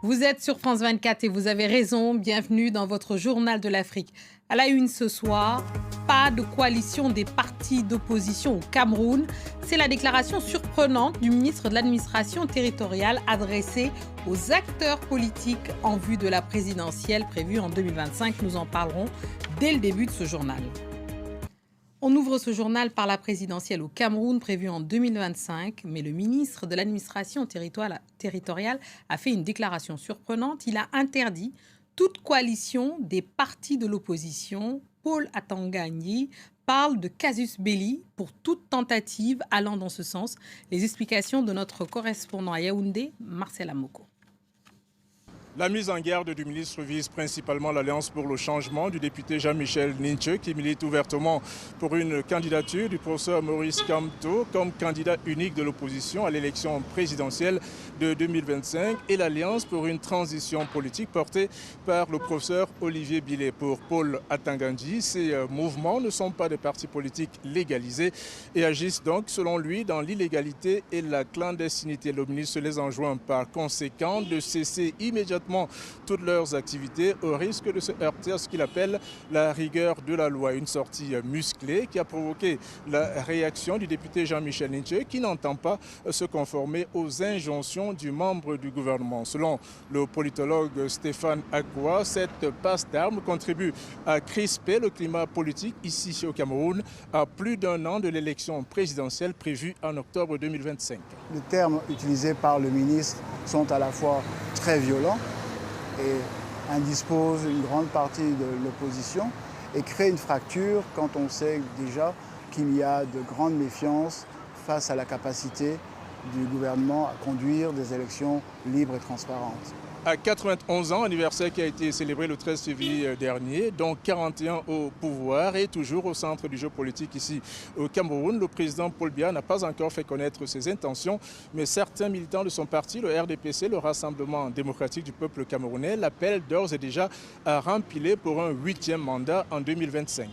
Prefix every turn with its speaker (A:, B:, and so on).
A: Vous êtes sur France 24 et vous avez raison. Bienvenue dans votre journal de l'Afrique. À la une ce soir, pas de coalition des partis d'opposition au Cameroun. C'est la déclaration surprenante du ministre de l'administration territoriale adressée aux acteurs politiques en vue de la présidentielle prévue en 2025. Nous en parlerons dès le début de ce journal. On ouvre ce journal par la présidentielle au Cameroun prévue en 2025, mais le ministre de l'administration territoriale a fait une déclaration surprenante. Il a interdit toute coalition des partis de l'opposition. Paul Atanga-Nyi parle de casus belli pour toute tentative allant dans ce sens. Les explications de notre correspondant à Yaoundé, Marcel Amoko.
B: La mise en garde du ministre vise principalement l'Alliance pour le changement du député Jean-Michel Ninche qui milite ouvertement pour une candidature du professeur Maurice Kamto comme candidat unique de l'opposition à l'élection présidentielle de 2025 et l'Alliance pour une transition politique portée par le professeur Olivier Billet. Pour Paul Atanga-Nyi, ces mouvements ne sont pas des partis politiques légalisés et agissent donc selon lui dans l'illégalité et la clandestinité. Le ministre les enjoint par conséquent de cesser immédiatement toutes leurs activités au risque de se heurter à ce qu'il appelle la rigueur de la loi. Une sortie musclée qui a provoqué la réaction du député Jean-Michel Ninche qui n'entend pas se conformer aux injonctions du membre du gouvernement. Selon le politologue Stéphane Akwa, cette passe d'armes contribue à crisper le climat politique ici au Cameroun à plus d'un an de l'élection présidentielle prévue en octobre 2025.
C: Les termes utilisés par le ministre sont à la fois très violents et indisposent une grande partie de l'opposition et créent une fracture quand on sait déjà qu'il y a de grandes méfiances face à la capacité du gouvernement à conduire des élections libres et transparentes.
B: À 91 ans, anniversaire qui a été célébré le 13 février dernier, dont 41 au pouvoir et toujours au centre du jeu politique ici au Cameroun. Le président Paul Biya n'a pas encore fait connaître ses intentions, mais certains militants de son parti, le RDPC, le Rassemblement démocratique du peuple camerounais, l'appellent d'ores et déjà à rempiler pour un 8e mandat en 2025.